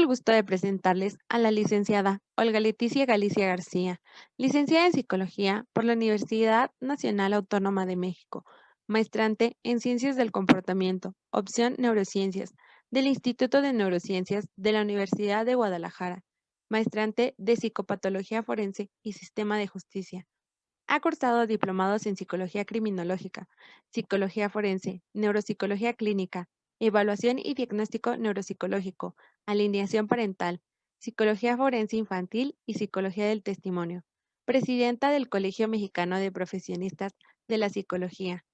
el gusto de presentarles a la licenciada Olga Leticia Galicia García, licenciada en Psicología por la Universidad Nacional Autónoma de México, maestrante en Ciencias del Comportamiento, opción Neurociencias, del Instituto de Neurociencias de la Universidad de Guadalajara, maestrante de Psicopatología Forense y Sistema de Justicia. Ha cursado diplomados en Psicología Criminológica, Psicología Forense, Neuropsicología Clínica, Evaluación y Diagnóstico Neuropsicológico, Alineación Parental, Psicología Forense Infantil y Psicología del Testimonio. Presidenta del Colegio Mexicano de Profesionistas de la Psicología.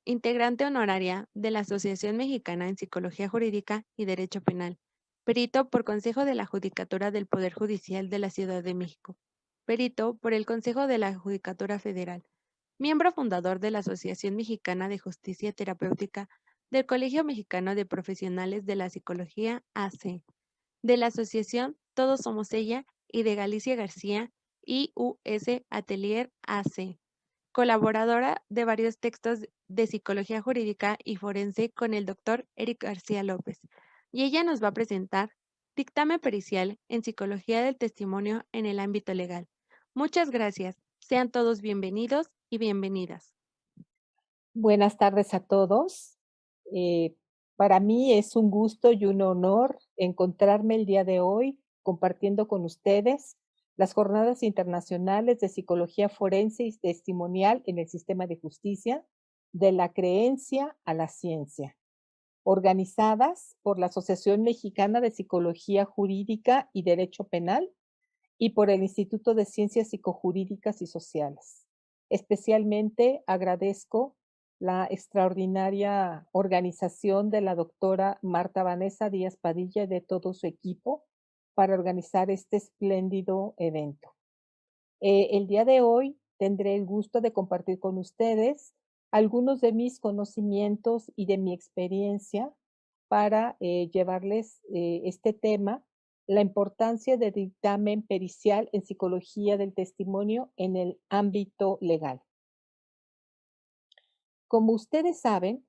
Integrante honoraria de la Asociación Mexicana en Psicología Jurídica y Derecho Penal. Perito por Consejo de la Judicatura del Poder Judicial de la Ciudad de México. Perito por el Consejo de la Judicatura Federal. Miembro fundador de la Asociación Mexicana de Justicia Terapéutica, del Colegio Mexicano de Profesionales de la Psicología AC, de la Asociación Todos Somos Ella y de Galicia García IUS Atelier AC. Colaboradora de varios textos de psicología jurídica y forense con el doctor Eric García López. Y ella nos va a presentar Dictamen Pericial en Psicología del Testimonio en el ámbito legal. Muchas gracias. Sean todos bienvenidos y bienvenidas. Buenas tardes a todos. Para mí es un gusto y un honor encontrarme el día de hoy compartiendo con ustedes las Jornadas Internacionales de Psicología Forense y Testimonial en el Sistema de Justicia, de la creencia a la ciencia, organizadas por la Asociación Mexicana de Psicología Jurídica y Derecho Penal y por el Instituto de Ciencias Psicojurídicas y Sociales. Especialmente agradezco la extraordinaria organización de la doctora Marta Vanessa Díaz Padilla y de todo su equipo para organizar este espléndido evento. El día de hoy tendré el gusto de compartir con ustedes algunos de mis conocimientos y de mi experiencia para llevarles este tema, la importancia del dictamen pericial en psicología del testimonio en el ámbito legal. Como ustedes saben,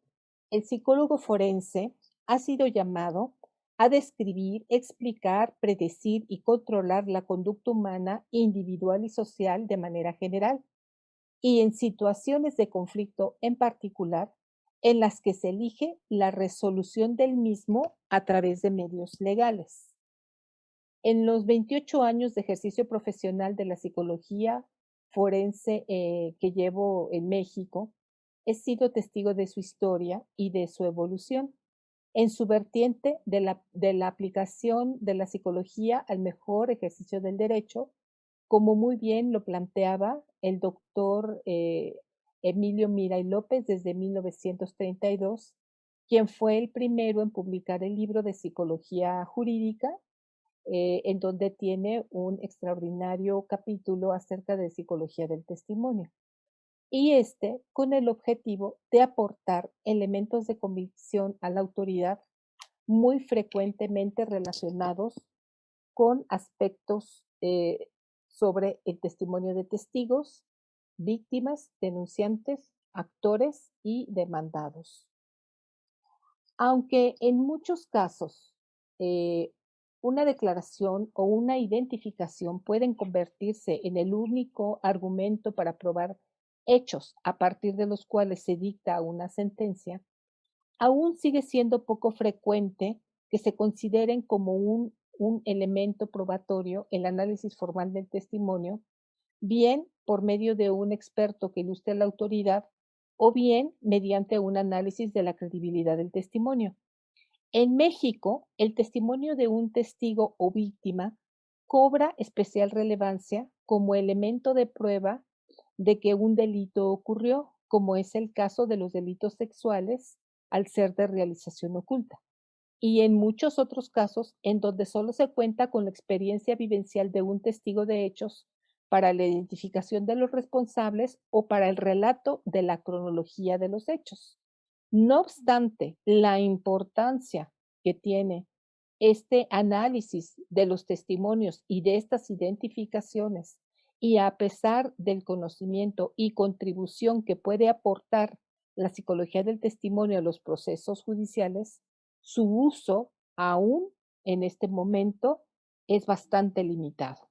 el psicólogo forense ha sido llamado a describir, explicar, predecir y controlar la conducta humana individual y social de manera general, y en situaciones de conflicto en particular, en las que se elige la resolución del mismo a través de medios legales. En los 28 años de ejercicio profesional de la psicología forense que llevo en México, he sido testigo de su historia y de su evolución en su vertiente de la aplicación de la psicología al mejor ejercicio del derecho, como muy bien lo planteaba el doctor Emilio Miray López desde 1932, quien fue el primero en publicar el libro de psicología jurídica, en donde tiene un extraordinario capítulo acerca de psicología del testimonio. Y con el objetivo de aportar elementos de convicción a la autoridad muy frecuentemente relacionados con aspectos sobre el testimonio de testigos, víctimas, denunciantes, actores y demandados. Aunque en muchos casos una declaración o una identificación pueden convertirse en el único argumento para probar hechos a partir de los cuales se dicta una sentencia, aún sigue siendo poco frecuente que se consideren como un elemento probatorio el análisis formal del testimonio, bien por medio de un experto que ilustre la autoridad o bien mediante un análisis de la credibilidad del testimonio. En México, el testimonio de un testigo o víctima cobra especial relevancia como elemento de prueba de que un delito ocurrió, como es el caso de los delitos sexuales al ser de realización oculta, y en muchos otros casos en donde solo se cuenta con la experiencia vivencial de un testigo de hechos para la identificación de los responsables o para el relato de la cronología de los hechos. No obstante, la importancia que tiene este análisis de los testimonios y de estas identificaciones, y a pesar del conocimiento y contribución que puede aportar la psicología del testimonio a los procesos judiciales, su uso aún en este momento es bastante limitado.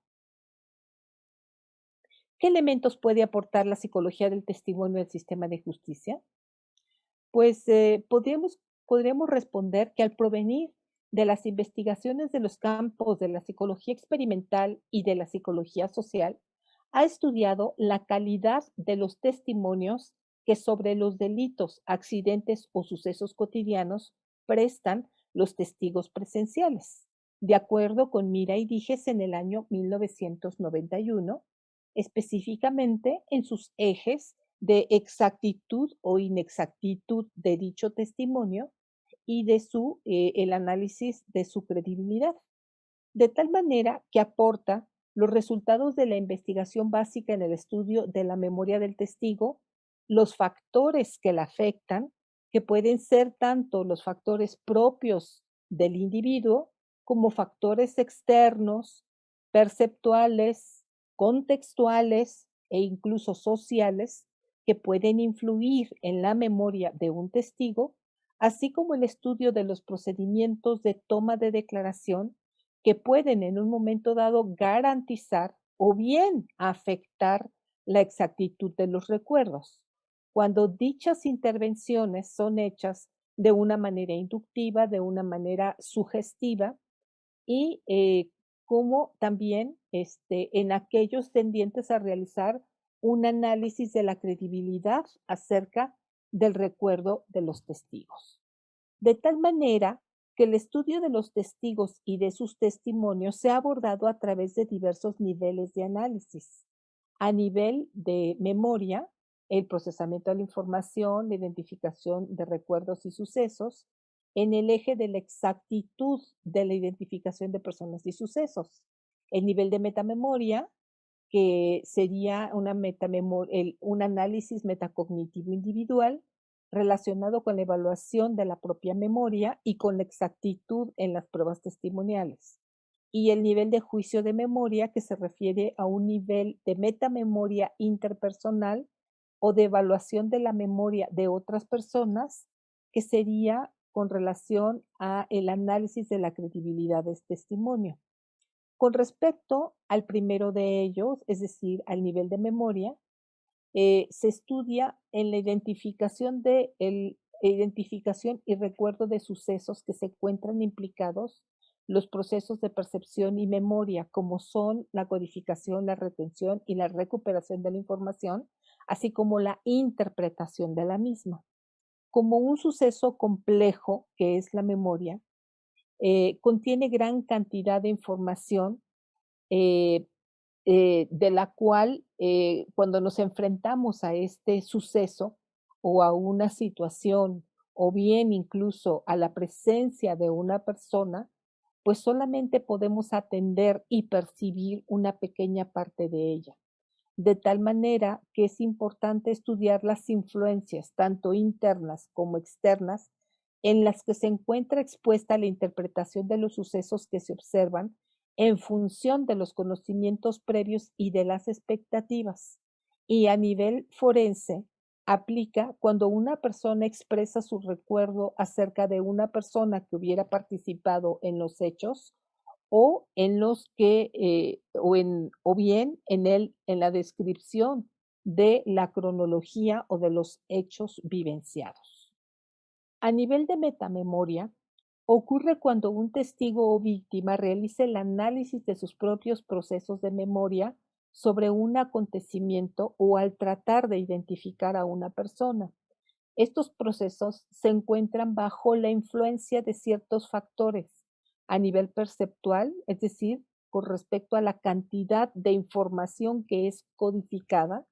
¿Qué elementos puede aportar la psicología del testimonio al sistema de justicia? Pues podríamos responder que al provenir de las investigaciones de los campos de la psicología experimental y de la psicología social, ha estudiado la calidad de los testimonios que sobre los delitos, accidentes o sucesos cotidianos prestan los testigos presenciales. De acuerdo con Mira y Dijes en el año 1991, específicamente en sus ejes de exactitud o inexactitud de dicho testimonio y de el análisis de su credibilidad, de tal manera que aporta los resultados de la investigación básica en el estudio de la memoria del testigo, los factores que la afectan, que pueden ser tanto los factores propios del individuo como factores externos, perceptuales, contextuales e incluso sociales que pueden influir en la memoria de un testigo, así como el estudio de los procedimientos de toma de declaración que pueden en un momento dado garantizar o bien afectar la exactitud de los recuerdos, cuando dichas intervenciones son hechas de una manera inductiva, de una manera sugestiva y como también en aquellos tendientes a realizar un análisis de la credibilidad acerca del recuerdo de los testigos. De tal manera que el estudio de los testigos y de sus testimonios se ha abordado a través de diversos niveles de análisis. A nivel de memoria, el procesamiento de la información, la identificación de recuerdos y sucesos, en el eje de la exactitud de la identificación de personas y sucesos. El nivel de metamemoria, que sería un análisis metacognitivo individual relacionado con la evaluación de la propia memoria y con la exactitud en las pruebas testimoniales. Y el nivel de juicio de memoria, que se refiere a un nivel de metamemoria interpersonal o de evaluación de la memoria de otras personas, que sería con relación a el análisis de la credibilidad de este testimonio. Con respecto al primero de ellos, es decir, al nivel de memoria, se estudia en la identificación y recuerdo de sucesos que se encuentran implicados los procesos de percepción y memoria, como son la codificación, la retención y la recuperación de la información, así como la interpretación de la misma. Como un suceso complejo, que es la memoria, contiene gran cantidad de información eh, de la cual cuando nos enfrentamos a este suceso o a una situación o bien incluso a la presencia de una persona, pues solamente podemos atender y percibir una pequeña parte de ella. De tal manera que es importante estudiar las influencias, tanto internas como externas, en las que se encuentra expuesta la interpretación de los sucesos que se observan en función de los conocimientos previos y de las expectativas. Y a nivel forense, aplica cuando una persona expresa su recuerdo acerca de una persona que hubiera participado en los hechos o en los que, o bien en la descripción de la cronología o de los hechos vivenciados. A nivel de metamemoria, ocurre cuando un testigo o víctima realiza el análisis de sus propios procesos de memoria sobre un acontecimiento o al tratar de identificar a una persona. Estos procesos se encuentran bajo la influencia de ciertos factores a nivel perceptual, es decir, con respecto a la cantidad de información que es codificada,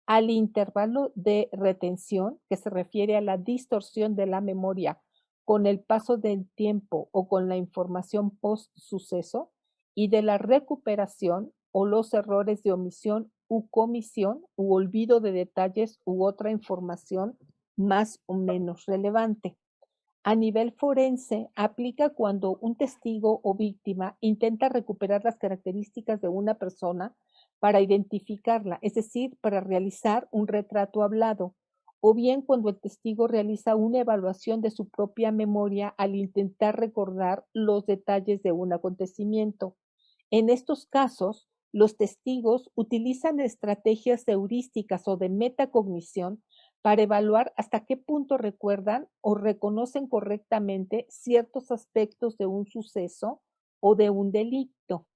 al intervalo de retención, que se refiere a la distorsión de la memoria con el paso del tiempo o con la información post suceso, y de la recuperación o los errores de omisión u comisión u olvido de detalles u otra información más o menos relevante. A nivel forense, aplica cuando un testigo o víctima intenta recuperar las características de una persona para identificarla, es decir, para realizar un retrato hablado, o bien cuando el testigo realiza una evaluación de su propia memoria al intentar recordar los detalles de un acontecimiento. En estos casos, los testigos utilizan estrategias heurísticas o de metacognición para evaluar hasta qué punto recuerdan o reconocen correctamente ciertos aspectos de un suceso o de un delito.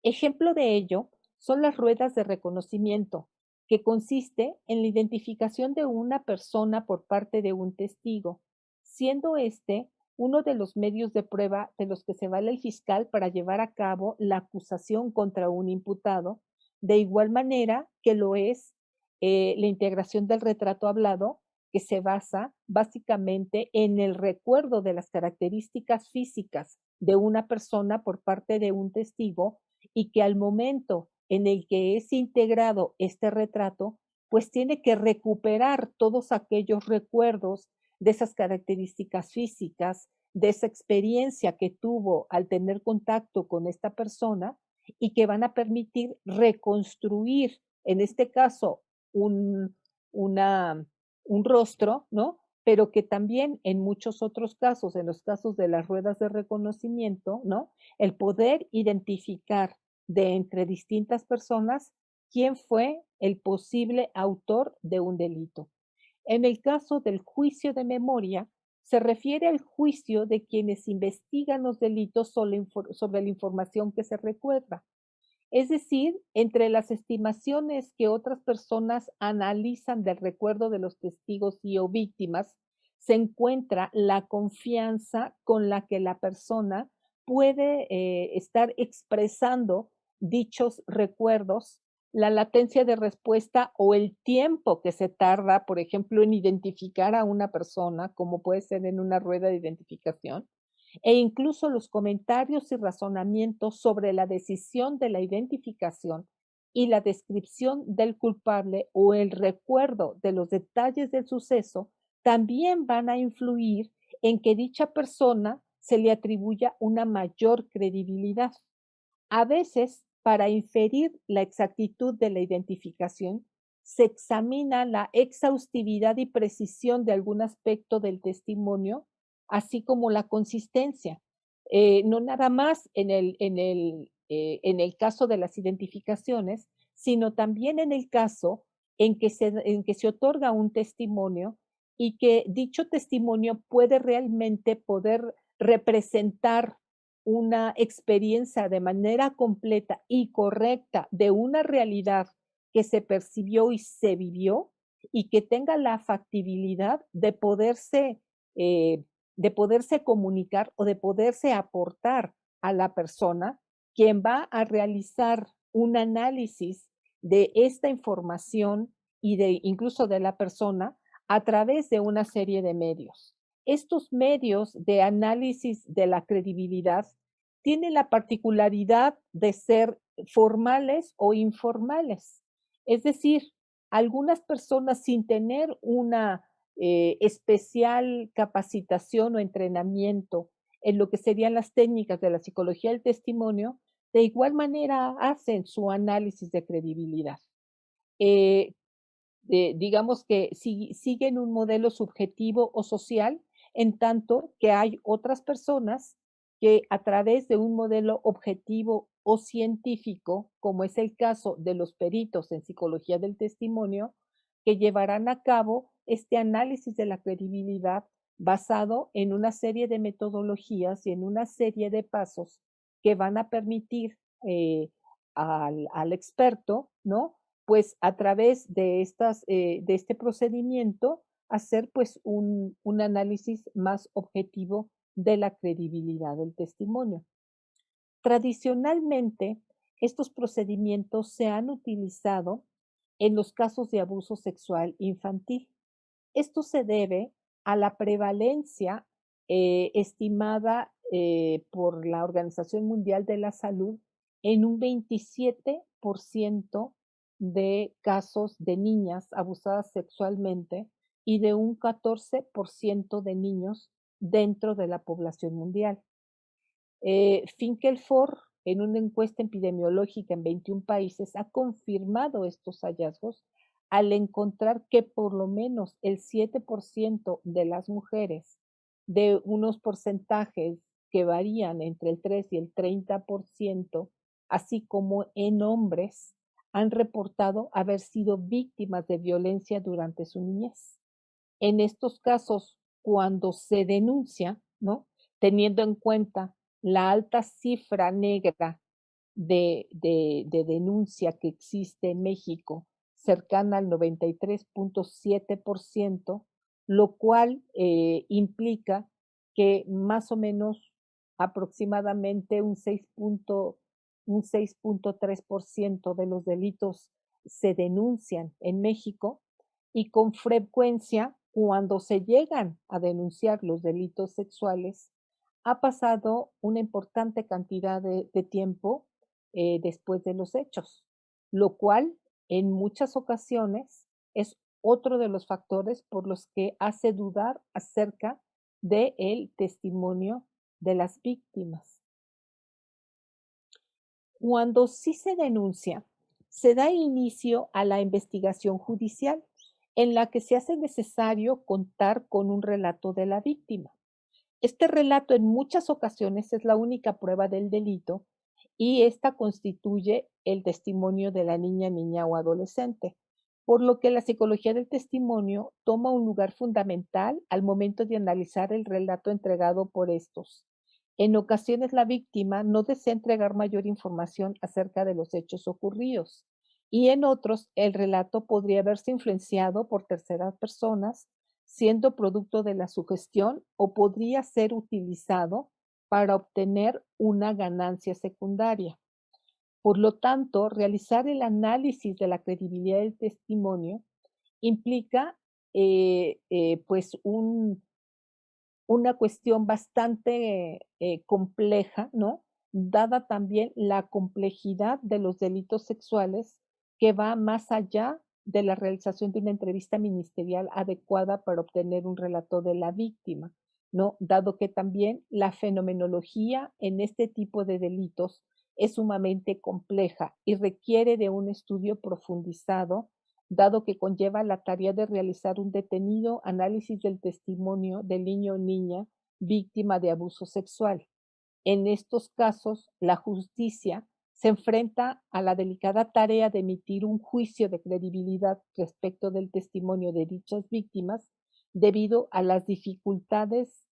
Ejemplo de ello son las ruedas de reconocimiento, que consiste en la identificación de una persona por parte de un testigo, siendo este uno de los medios de prueba de los que se vale el fiscal para llevar a cabo la acusación contra un imputado, de igual manera que lo es la integración del retrato hablado, que se basa básicamente en el recuerdo de las características físicas de una persona por parte de un testigo y que al momento en el que es integrado este retrato, pues tiene que recuperar todos aquellos recuerdos de esas características físicas, de esa experiencia que tuvo al tener contacto con esta persona y que van a permitir reconstruir, en este caso, un, una, un rostro, ¿no? Pero que también en muchos otros casos, en los casos de las ruedas de reconocimiento, ¿no? El poder identificar de entre distintas personas quién fue el posible autor de un delito. En el caso del juicio de memoria, se refiere al juicio de quienes investigan los delitos sobre la información que se recuerda. Es decir, entre las estimaciones que otras personas analizan del recuerdo de los testigos y o víctimas, se encuentra la confianza con la que la persona puede estar expresando dichos recuerdos, la latencia de respuesta o el tiempo que se tarda, por ejemplo, en identificar a una persona, como puede ser en una rueda de identificación, e incluso los comentarios y razonamientos sobre la decisión de la identificación y la descripción del culpable o el recuerdo de los detalles del suceso también van a influir en que dicha persona se le atribuya una mayor credibilidad. A veces, para inferir la exactitud de la identificación, se examina la exhaustividad y precisión de algún aspecto del testimonio, así como la consistencia. No nada más en el caso de las identificaciones, sino también en el caso en que se otorga un testimonio y que dicho testimonio puede realmente poder representar una experiencia de manera completa y correcta de una realidad que se percibió y se vivió y que tenga la factibilidad eh, de poderse comunicar o de poderse aportar a la persona quien va a realizar un análisis de esta información y de incluso de la persona a través de una serie de medios. Estos medios de análisis de la credibilidad tienen la particularidad de ser formales o informales. Es decir, algunas personas sin tener una especial capacitación o entrenamiento en lo que serían las técnicas de la psicología del testimonio, de igual manera hacen su análisis de credibilidad. Eh, digamos que siguen un modelo subjetivo o social, en tanto que hay otras personas que a través de un modelo objetivo o científico, como es el caso de los peritos en psicología del testimonio, que llevarán a cabo este análisis de la credibilidad basado en una serie de metodologías y en una serie de pasos que van a permitir al experto, ¿no? Pues a través de, de este procedimiento hacer pues un análisis más objetivo de la credibilidad del testimonio. Tradicionalmente, estos procedimientos se han utilizado en los casos de abuso sexual infantil. Esto se debe a la prevalencia estimada por la Organización Mundial de la Salud en un 27% de casos de niñas abusadas sexualmente y de un 14% de niños dentro de la población mundial. Finkelford, en una encuesta epidemiológica en 21 países, ha confirmado estos hallazgos al encontrar que por lo menos el 7% de las mujeres, de unos porcentajes que varían entre el 3 y el 30%, así como en hombres, han reportado haber sido víctimas de violencia durante su niñez. En estos casos, cuando se denuncia, ¿no? Teniendo en cuenta la alta cifra negra de denuncia que existe en México, cercana al 93.7%, lo cual implica que más o menos aproximadamente un 6.3% de los delitos se denuncian en México y con frecuencia cuando se llegan a denunciar los delitos sexuales, ha pasado una importante cantidad de tiempo después de los hechos, lo cual en muchas ocasiones es otro de los factores por los que hace dudar acerca del testimonio de las víctimas. Cuando sí se denuncia, se da inicio a la investigación judicial, en la que se hace necesario contar con un relato de la víctima. Este relato en muchas ocasiones es la única prueba del delito y esta constituye el testimonio de la niña o adolescente, por lo que la psicología del testimonio toma un lugar fundamental al momento de analizar el relato entregado por estos. En ocasiones la víctima no desea entregar mayor información acerca de los hechos ocurridos y en otros el relato podría verse influenciado por terceras personas, siendo producto de la sugestión o podría ser utilizado para obtener una ganancia secundaria. Por lo tanto, realizar el análisis de la credibilidad del testimonio implica pues una cuestión bastante compleja, ¿no? Dada también la complejidad de los delitos sexuales que va más allá de la realización de una entrevista ministerial adecuada para obtener un relato de la víctima, ¿no? Dado que también la fenomenología en este tipo de delitos es sumamente compleja y requiere de un estudio profundizado, dado que conlleva la tarea de realizar un detenido análisis del testimonio del niño o niña víctima de abuso sexual. En estos casos, la justicia se enfrenta a la delicada tarea de emitir un juicio de credibilidad respecto del testimonio de dichas víctimas debido a las dificultades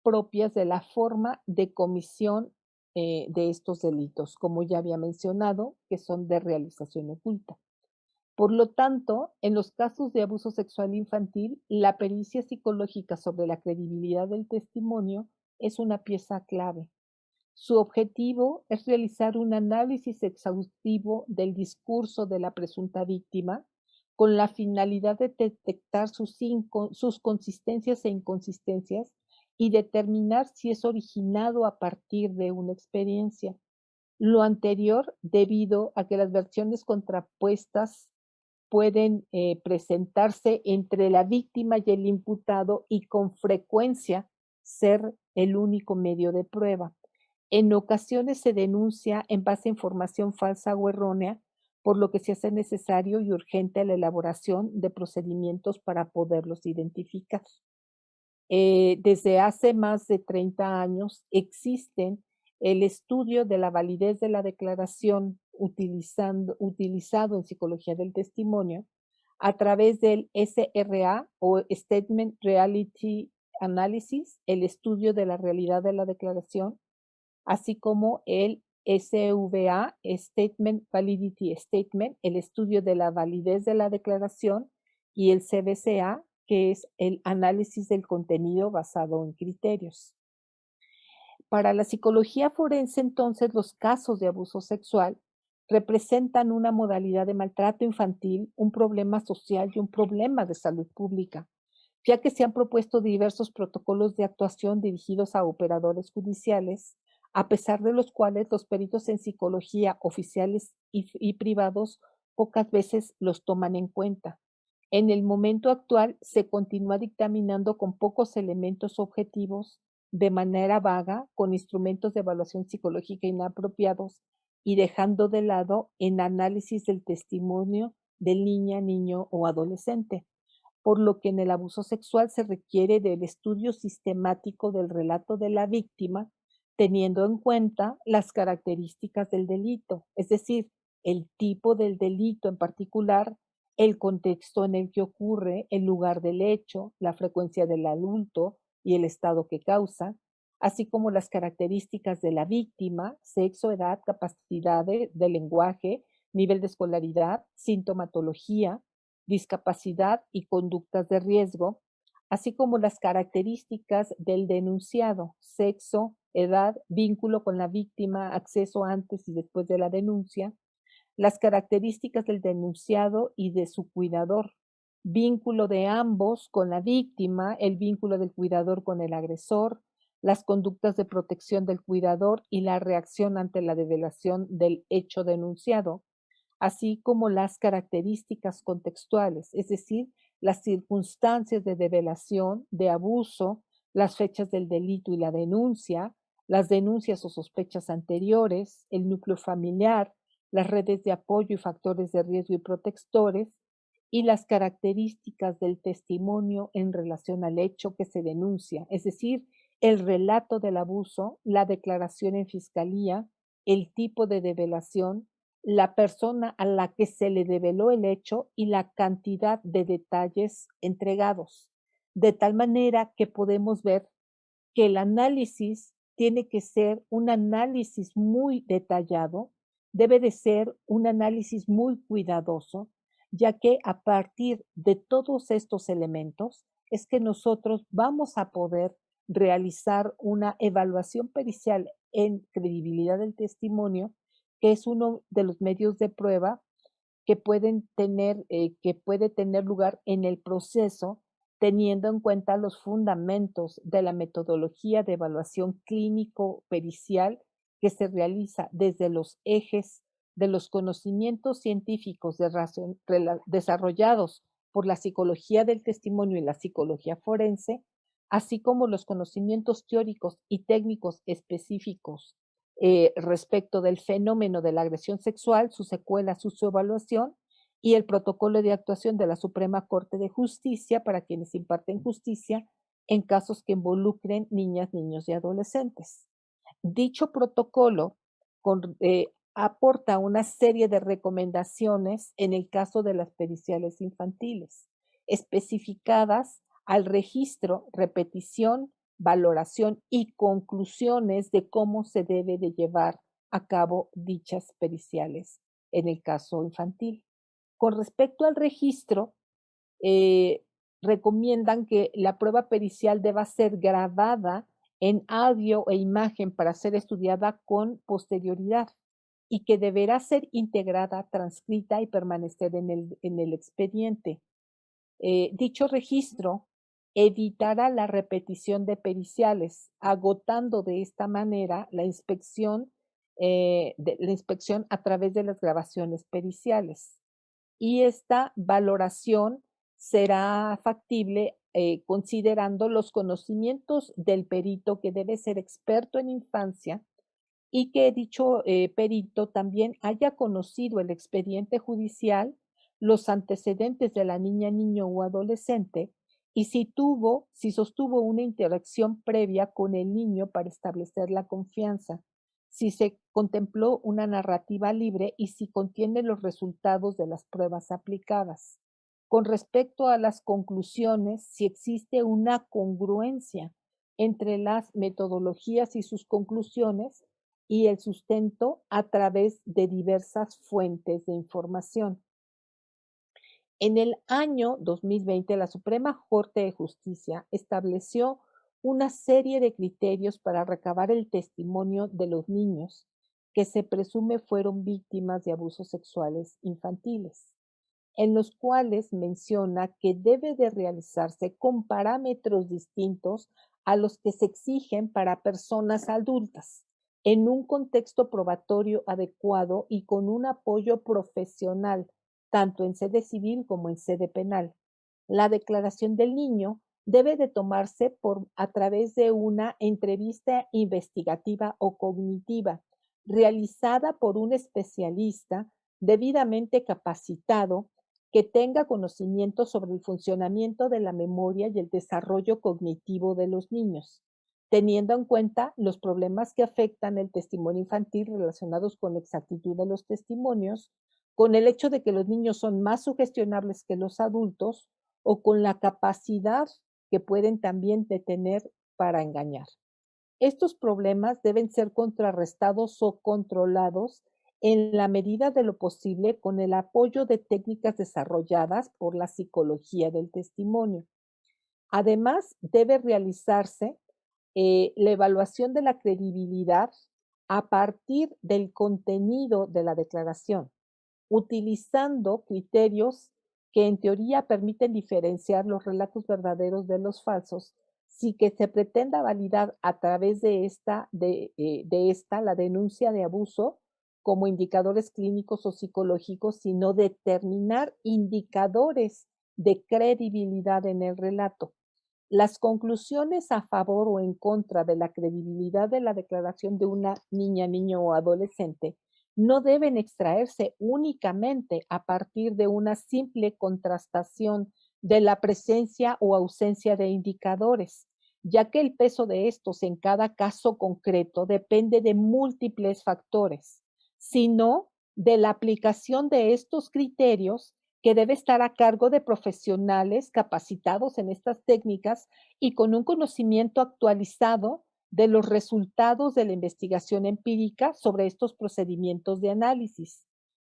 propias de la forma de comisión de estos delitos, como ya había mencionado, que son de realización oculta. Por lo tanto, en los casos de abuso sexual infantil, la pericia psicológica sobre la credibilidad del testimonio es una pieza clave. Su objetivo es realizar un análisis exhaustivo del discurso de la presunta víctima con la finalidad de detectar sus consistencias e inconsistencias y determinar si es originado a partir de una experiencia. Lo anterior debido a que las versiones contrapuestas pueden presentarse entre la víctima y el imputado y con frecuencia ser el único medio de prueba. En ocasiones se denuncia en base a información falsa o errónea, por lo que se hace necesario y urgente la elaboración de procedimientos para poderlos identificar. Desde hace más de 30 años existen el estudio de la validez de la declaración utilizado en psicología del testimonio a través del SRA o Statement Reality Analysis, el estudio de la realidad de la declaración, así como el SVA, Statement Validity Statement, el estudio de la validez de la declaración, y el CBCA, que es el análisis del contenido basado en criterios. Para la psicología forense, entonces, los casos de abuso sexual representan una modalidad de maltrato infantil, un problema social y un problema de salud pública, ya que se han propuesto diversos protocolos de actuación dirigidos a operadores judiciales, a pesar de los cuales los peritos en psicología oficiales y privados pocas veces los toman en cuenta. En el momento actual se continúa dictaminando con pocos elementos objetivos, de manera vaga, con instrumentos de evaluación psicológica inapropiados y dejando de lado en análisis del testimonio del niña, niño o adolescente, por lo que en el abuso sexual se requiere del estudio sistemático del relato de la víctima, teniendo en cuenta las características del delito, es decir, el tipo del delito en particular, el contexto en el que ocurre, el lugar del hecho, la frecuencia del adulto y el estado que causa, así como las características de la víctima, sexo, edad, capacidad de lenguaje, nivel de escolaridad, sintomatología, discapacidad y conductas de riesgo, así como las características del denunciado, sexo, edad, vínculo con la víctima, acceso antes y después de la denuncia, las características del denunciado y de su cuidador, vínculo de ambos con la víctima, el vínculo del cuidador con el agresor, las conductas de protección del cuidador y la reacción ante la develación del hecho denunciado, así como las características contextuales, es decir, las circunstancias de develación, de abuso, las fechas del delito y la denuncia, las denuncias o sospechas anteriores, el núcleo familiar, las redes de apoyo y factores de riesgo y protectores, y las características del testimonio en relación al hecho que se denuncia, es decir, el relato del abuso, la declaración en fiscalía, el tipo de develación, la persona a la que se le develó el hecho y la cantidad de detalles entregados, de tal manera que podemos ver que el análisis tiene que ser un análisis muy detallado, debe de ser un análisis muy cuidadoso, ya que a partir de todos estos elementos es que nosotros vamos a poder realizar una evaluación pericial en credibilidad del testimonio, que es uno de los medios de prueba que puede tener lugar en el proceso, teniendo en cuenta los fundamentos de la metodología de evaluación clínico-pericial que se realiza desde los ejes de los conocimientos científicos desarrollados por la psicología del testimonio y la psicología forense, así como los conocimientos teóricos y técnicos específicos respecto del fenómeno de la agresión sexual, sus secuelas, su evaluación y el protocolo de actuación de la Suprema Corte de Justicia para quienes imparten justicia en casos que involucren niñas, niños y adolescentes. Dicho protocolo aporta una serie de recomendaciones en el caso de las periciales infantiles, especificadas al registro, repetición, valoración y conclusiones de cómo se debe de llevar a cabo dichas periciales en el caso infantil. Con respecto al registro, eh, recomiendan que la prueba pericial deba ser grabada en audio e imagen para ser estudiada con posterioridad y que deberá ser integrada, transcrita y permanecer en el expediente. Dicho registro evitará la repetición de periciales, agotando de esta manera la inspección a través de las grabaciones periciales. Y esta valoración será factible considerando los conocimientos del perito, que debe ser experto en infancia, y que dicho perito también haya conocido el expediente judicial, los antecedentes de la niña, niño o adolescente, y si sostuvo una interacción previa con el niño para establecer la confianza, si se contempló una narrativa libre y si contiene los resultados de las pruebas aplicadas. Con respecto a las conclusiones, si existe una congruencia entre las metodologías y sus conclusiones, y el sustento a través de diversas fuentes de información. En el año 2020, la Suprema Corte de Justicia estableció una serie de criterios para recabar el testimonio de los niños que se presume fueron víctimas de abusos sexuales infantiles, en los cuales menciona que debe de realizarse con parámetros distintos a los que se exigen para personas adultas, en un contexto probatorio adecuado y con un apoyo profesional, tanto en sede civil como en sede penal. La declaración del niño debe de tomarse a través de una entrevista investigativa o cognitiva realizada por un especialista debidamente capacitado que tenga conocimiento sobre el funcionamiento de la memoria y el desarrollo cognitivo de los niños, teniendo en cuenta los problemas que afectan el testimonio infantil relacionados con la exactitud de los testimonios, con el hecho de que los niños son más sugestionables que los adultos o con la capacidad que pueden también de tener para engañar. Estos problemas deben ser contrarrestados o controlados en la medida de lo posible con el apoyo de técnicas desarrolladas por la psicología del testimonio. Además, debe realizarse la evaluación de la credibilidad a partir del contenido de la declaración, utilizando criterios que en teoría permiten diferenciar los relatos verdaderos de los falsos, sin que se pretenda validar a través de esta la denuncia de abuso como indicadores clínicos o psicológicos, sino determinar indicadores de credibilidad en el relato. Las conclusiones a favor o en contra de la credibilidad de la declaración de una niña, niño o adolescente no deben extraerse únicamente a partir de una simple contrastación de la presencia o ausencia de indicadores, ya que el peso de estos en cada caso concreto depende de múltiples factores, sino de la aplicación de estos criterios que debe estar a cargo de profesionales capacitados en estas técnicas y con un conocimiento actualizado de los resultados de la investigación empírica sobre estos procedimientos de análisis.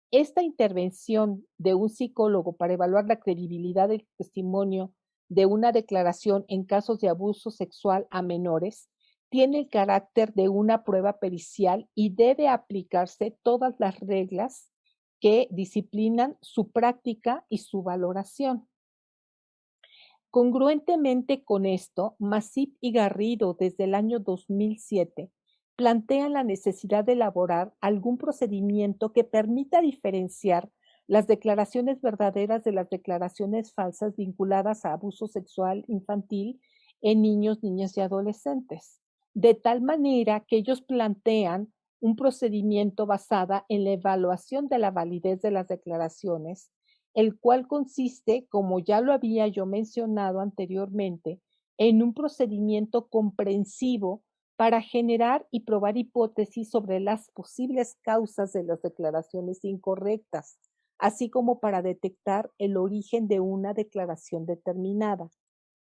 Esta intervención de un psicólogo para evaluar la credibilidad del testimonio de una declaración en casos de abuso sexual a menores tiene el carácter de una prueba pericial y debe aplicarse todas las reglas que disciplinan su práctica y su valoración. Congruentemente con esto, Masip y Garrido, desde el año 2007, plantean la necesidad de elaborar algún procedimiento que permita diferenciar las declaraciones verdaderas de las declaraciones falsas vinculadas a abuso sexual infantil en niños, niñas y adolescentes, de tal manera que ellos plantean un procedimiento basado en la evaluación de la validez de las declaraciones, el cual consiste, como ya lo había yo mencionado anteriormente, en un procedimiento comprensivo para generar y probar hipótesis sobre las posibles causas de las declaraciones incorrectas, así como para detectar el origen de una declaración determinada.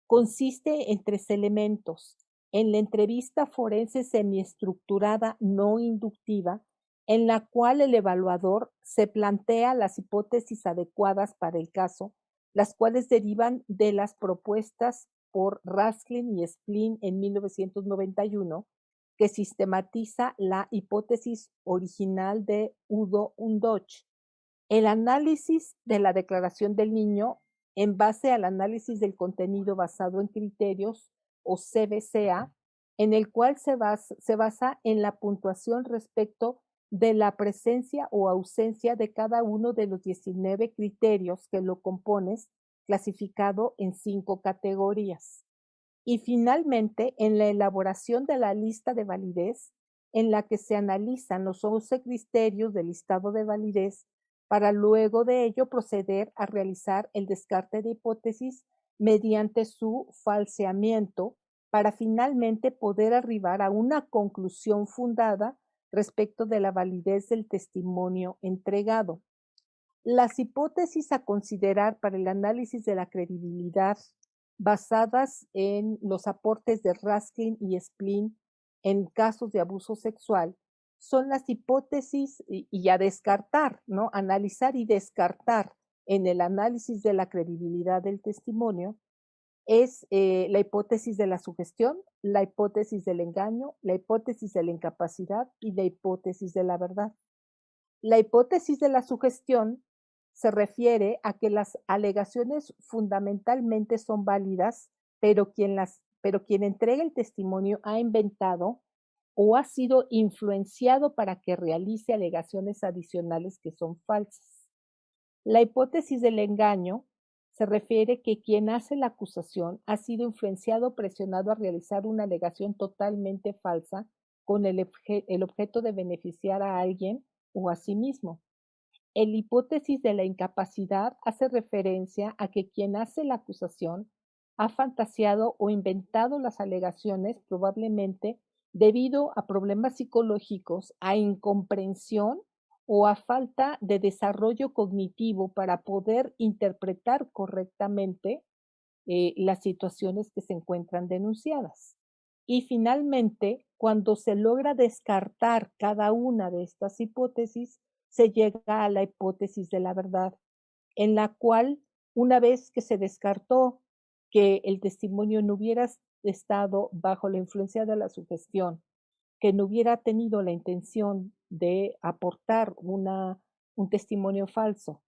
Consiste en tres elementos: en la entrevista forense semiestructurada no inductiva, en la cual el evaluador se plantea las hipótesis adecuadas para el caso, las cuales derivan de las propuestas por Raskin y Splin en 1991, que sistematiza la hipótesis original de Udo Undoch. El análisis de la declaración del niño en base al análisis del contenido basado en criterios o CBCA, en el cual se basa en la puntuación respecto de la presencia o ausencia de cada uno de los 19 criterios que lo compones, clasificado en 5 categorías. Y finalmente, en la elaboración de la lista de validez, en la que se analizan los 11 criterios del listado de validez para luego de ello proceder a realizar el descarte de hipótesis mediante su falseamiento para finalmente poder arribar a una conclusión fundada respecto de la validez del testimonio entregado. Las hipótesis a considerar para el análisis de la credibilidad, basadas en los aportes de Raskin y Splin en casos de abuso sexual, son las hipótesis y a descartar, ¿no? Analizar y descartar en el análisis de la credibilidad del testimonio es la hipótesis de la sugestión, la hipótesis del engaño, la hipótesis de la incapacidad y la hipótesis de la verdad. La hipótesis de la sugestión se refiere a que las alegaciones fundamentalmente son válidas, pero quien entrega el testimonio ha inventado o ha sido influenciado para que realice alegaciones adicionales que son falsas. La hipótesis del engaño se refiere que quien hace la acusación ha sido influenciado o presionado a realizar una alegación totalmente falsa con el objeto de beneficiar a alguien o a sí mismo. El hipótesis de la incapacidad hace referencia a que quien hace la acusación ha fantaseado o inventado las alegaciones probablemente debido a problemas psicológicos, a incomprensión o a falta de desarrollo cognitivo para poder interpretar correctamente las situaciones que se encuentran denunciadas. Y finalmente, cuando se logra descartar cada una de estas hipótesis, se llega a la hipótesis de la verdad, en la cual, una vez que se descartó que el testimonio no hubiera estado bajo la influencia de la sugestión, que no hubiera tenido la intención de aportar un testimonio falso,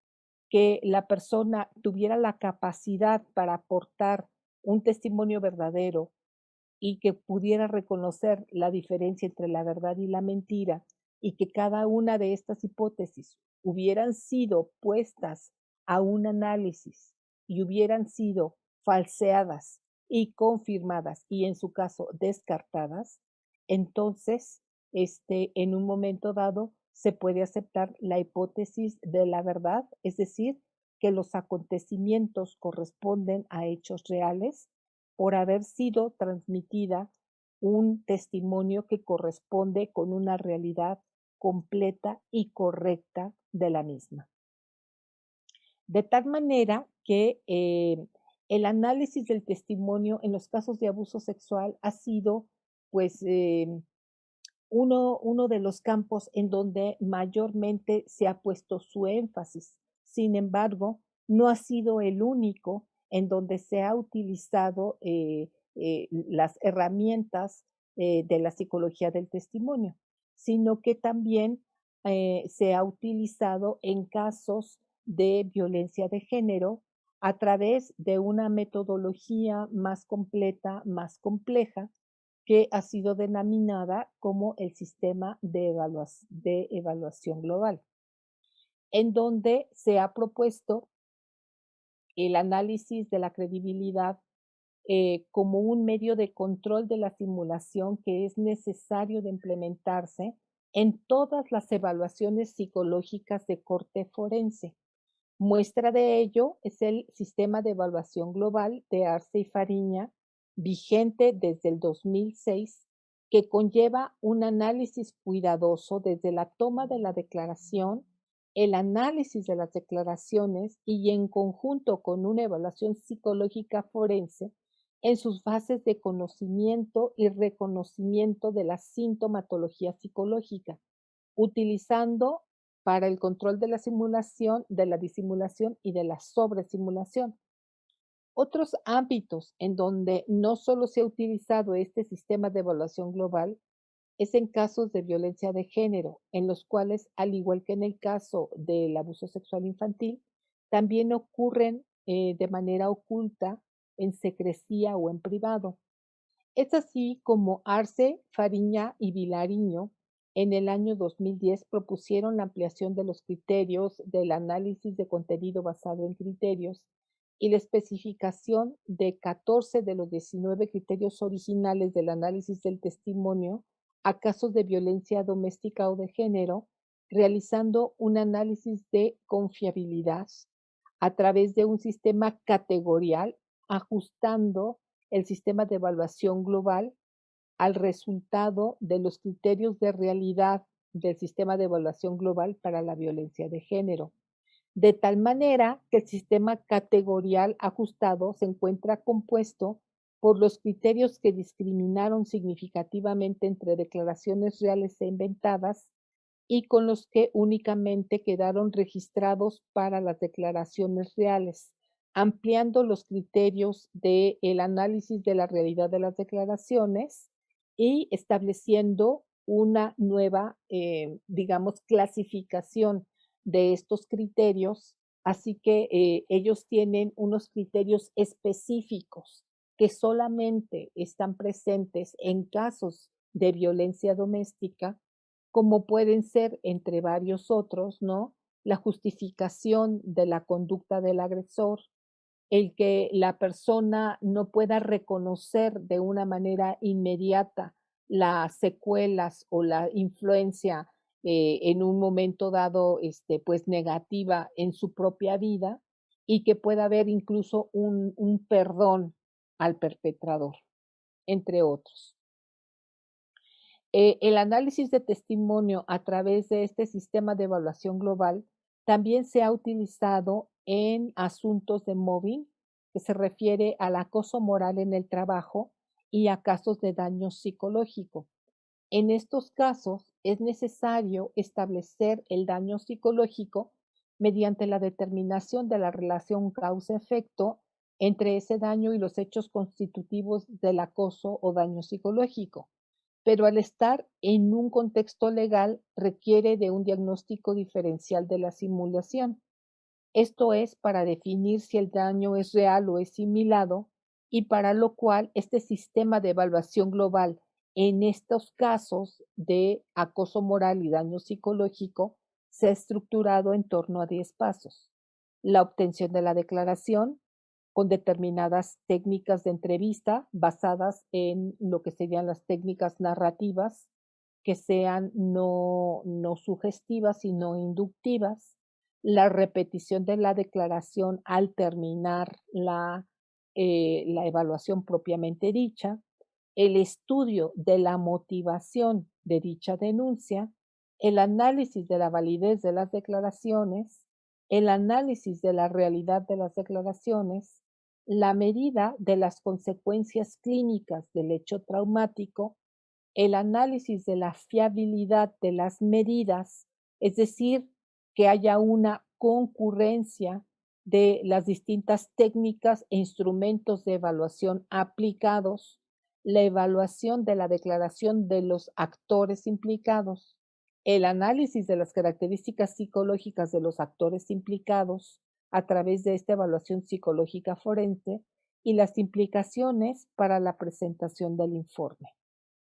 que la persona tuviera la capacidad para aportar un testimonio verdadero y que pudiera reconocer la diferencia entre la verdad y la mentira, y que cada una de estas hipótesis hubieran sido puestas a un análisis y hubieran sido falseadas y confirmadas y en su caso descartadas, entonces, en un momento dado se puede aceptar la hipótesis de la verdad, es decir, que los acontecimientos corresponden a hechos reales por haber sido transmitida un testimonio que corresponde con una realidad completa y correcta de la misma. De tal manera que el análisis del testimonio en los casos de abuso sexual ha sido, pues, uno de los campos en donde mayormente se ha puesto su énfasis. Sin embargo, no ha sido el único en donde se ha utilizado las herramientas de la psicología del testimonio, sino que también se ha utilizado en casos de violencia de género a través de una metodología más completa, más compleja, que ha sido denominada como el sistema de evaluación global, en donde se ha propuesto el análisis de la credibilidad como un medio de control de la simulación que es necesario de implementarse en todas las evaluaciones psicológicas de corte forense. Muestra de ello es el sistema de evaluación global de Arce y Fariña, vigente desde el 2006, que conlleva un análisis cuidadoso desde la toma de la declaración, el análisis de las declaraciones y en conjunto con una evaluación psicológica forense en sus fases de conocimiento y reconocimiento de la sintomatología psicológica, utilizando para el control de la simulación, de la disimulación y de la sobresimulación. Otros ámbitos en donde no solo se ha utilizado este sistema de evaluación global es en casos de violencia de género, en los cuales, al igual que en el caso del abuso sexual infantil, también ocurren de manera oculta, en secrecía o en privado. Es así como Arce, Fariña y Vilariño en el año 2010 propusieron la ampliación de los criterios del análisis de contenido basado en criterios y la especificación de 14 de los 19 criterios originales del análisis del testimonio a casos de violencia doméstica o de género, realizando un análisis de confiabilidad a través de un sistema categorial, ajustando el sistema de evaluación global al resultado de los criterios de realidad del sistema de evaluación global para la violencia de género. De tal manera que el sistema categorial ajustado se encuentra compuesto por los criterios que discriminaron significativamente entre declaraciones reales e inventadas y con los que únicamente quedaron registrados para las declaraciones reales, ampliando los criterios del análisis de la realidad de las declaraciones y estableciendo una nueva, digamos, clasificación de estos criterios. Así que ellos tienen unos criterios específicos que solamente están presentes en casos de violencia doméstica, como pueden ser, entre varios otros, ¿no? La justificación de la conducta del agresor, el que la persona no pueda reconocer de una manera inmediata las secuelas o la influencia en un momento dado, pues negativa en su propia vida y que pueda haber incluso un perdón al perpetrador, entre otros. El análisis de testimonio a través de este sistema de evaluación global también se ha utilizado en asuntos de mobbing, que se refiere al acoso moral en el trabajo y a casos de daño psicológico. En estos casos es necesario establecer el daño psicológico mediante la determinación de la relación causa-efecto entre ese daño y los hechos constitutivos del acoso o daño psicológico, pero al estar en un contexto legal requiere de un diagnóstico diferencial de la simulación. Esto es para definir si el daño es real o es simulado y para lo cual este sistema de evaluación global en estos casos de acoso moral y daño psicológico se ha estructurado en torno a 10 pasos. La obtención de la declaración con determinadas técnicas de entrevista basadas en lo que serían las técnicas narrativas, que sean no sugestivas, sino inductivas, la repetición de la declaración al terminar la evaluación propiamente dicha, el estudio de la motivación de dicha denuncia, el análisis de la validez de las declaraciones, el análisis de la realidad de las declaraciones, la medida de las consecuencias clínicas del hecho traumático, el análisis de la fiabilidad de las medidas, es decir, que haya una concurrencia de las distintas técnicas e instrumentos de evaluación aplicados, la evaluación de la declaración de los actores implicados, el análisis de las características psicológicas de los actores implicados a través de esta evaluación psicológica forense y las implicaciones para la presentación del informe.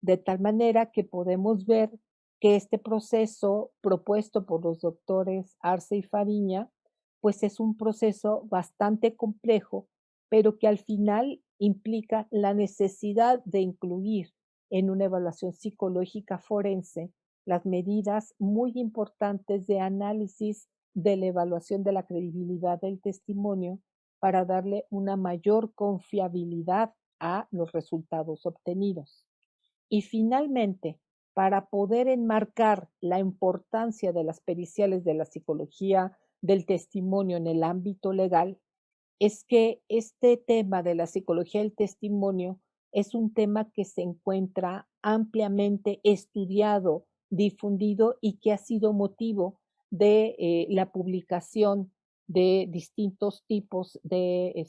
De tal manera que podemos ver que este proceso propuesto por los doctores Arce y Fariña, pues es un proceso bastante complejo, pero que al final implica la necesidad de incluir en una evaluación psicológica forense las medidas muy importantes de análisis de la evaluación de la credibilidad del testimonio para darle una mayor confiabilidad a los resultados obtenidos. Y finalmente, para poder enmarcar la importancia de las periciales de la psicología del testimonio en el ámbito legal, es que este tema de la psicología del testimonio es un tema que se encuentra ampliamente estudiado, difundido y que ha sido motivo de la publicación de distintos tipos de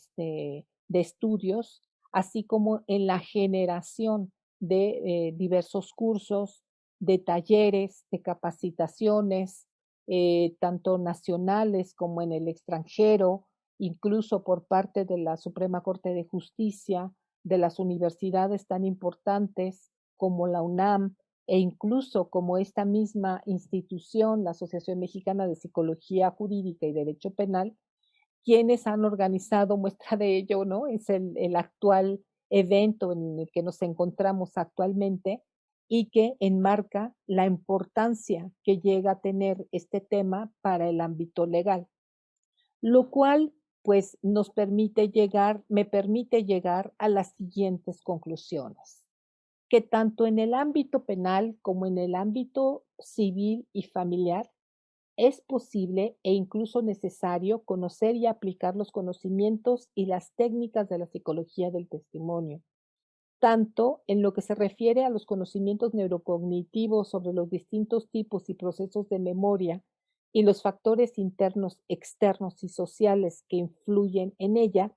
estudios, así como en la generación de diversos cursos, de talleres, de capacitaciones, tanto nacionales como en el extranjero, incluso por parte de la Suprema Corte de Justicia, de las universidades tan importantes como la UNAM e incluso como esta misma institución, la Asociación Mexicana de Psicología Jurídica y Derecho Penal, quienes han organizado muestra de ello, ¿no? Es el actual evento en el que nos encontramos actualmente y que enmarca la importancia que llega a tener este tema para el ámbito legal, lo cual pues me permite llegar a las siguientes conclusiones, que tanto en el ámbito penal como en el ámbito civil y familiar es posible e incluso necesario conocer y aplicar los conocimientos y las técnicas de la psicología del testimonio, tanto en lo que se refiere a los conocimientos neurocognitivos sobre los distintos tipos y procesos de memoria y los factores internos, externos y sociales que influyen en ella,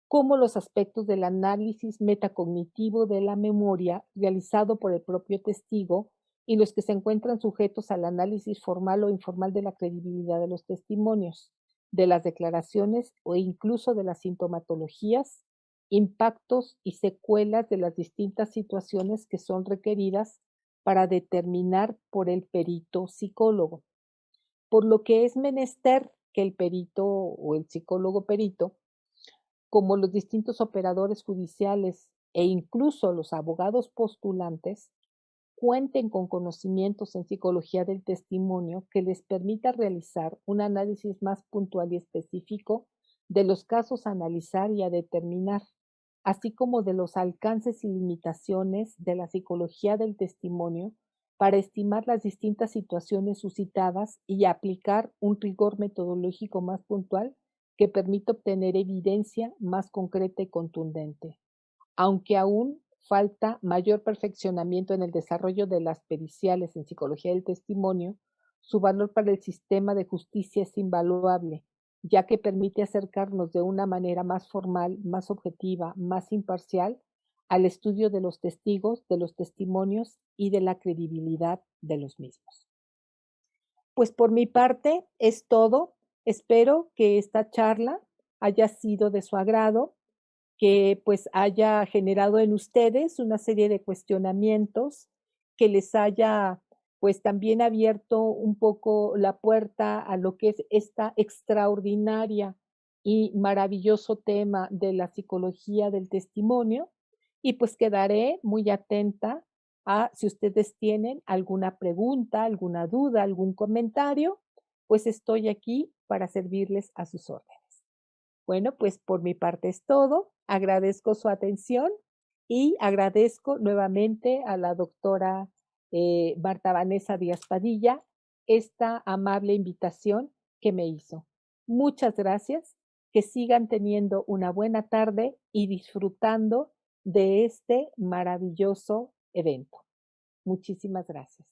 como los aspectos del análisis metacognitivo de la memoria realizado por el propio testigo y los que se encuentran sujetos al análisis formal o informal de la credibilidad de los testimonios, de las declaraciones o incluso de las sintomatologías, impactos y secuelas de las distintas situaciones que son requeridas para determinar por el perito psicólogo. Por lo que es menester que el perito o el psicólogo perito, como los distintos operadores judiciales e incluso los abogados postulantes, cuenten con conocimientos en psicología del testimonio que les permita realizar un análisis más puntual y específico de los casos a analizar y a determinar, así como de los alcances y limitaciones de la psicología del testimonio para estimar las distintas situaciones suscitadas y aplicar un rigor metodológico más puntual que permita obtener evidencia más concreta y contundente. Aunque aún falta mayor perfeccionamiento en el desarrollo de las periciales en psicología del testimonio, su valor para el sistema de justicia es invaluable, ya que permite acercarnos de una manera más formal, más objetiva, más imparcial al estudio de los testigos, de los testimonios y de la credibilidad de los mismos. Pues por mi parte es todo. Espero que esta charla haya sido de su agrado, que pues haya generado en ustedes una serie de cuestionamientos, que les haya pues también abierto un poco la puerta a lo que es esta extraordinaria y maravilloso tema de la psicología del testimonio. Y pues quedaré muy atenta a si ustedes tienen alguna pregunta, alguna duda, algún comentario, pues estoy aquí para servirles a sus órdenes. Bueno, pues por mi parte es todo. Agradezco su atención y agradezco nuevamente a la doctora Marta Vanessa Díaz Padilla esta amable invitación que me hizo. Muchas gracias. Que sigan teniendo una buena tarde y disfrutando de este maravilloso evento. Muchísimas gracias.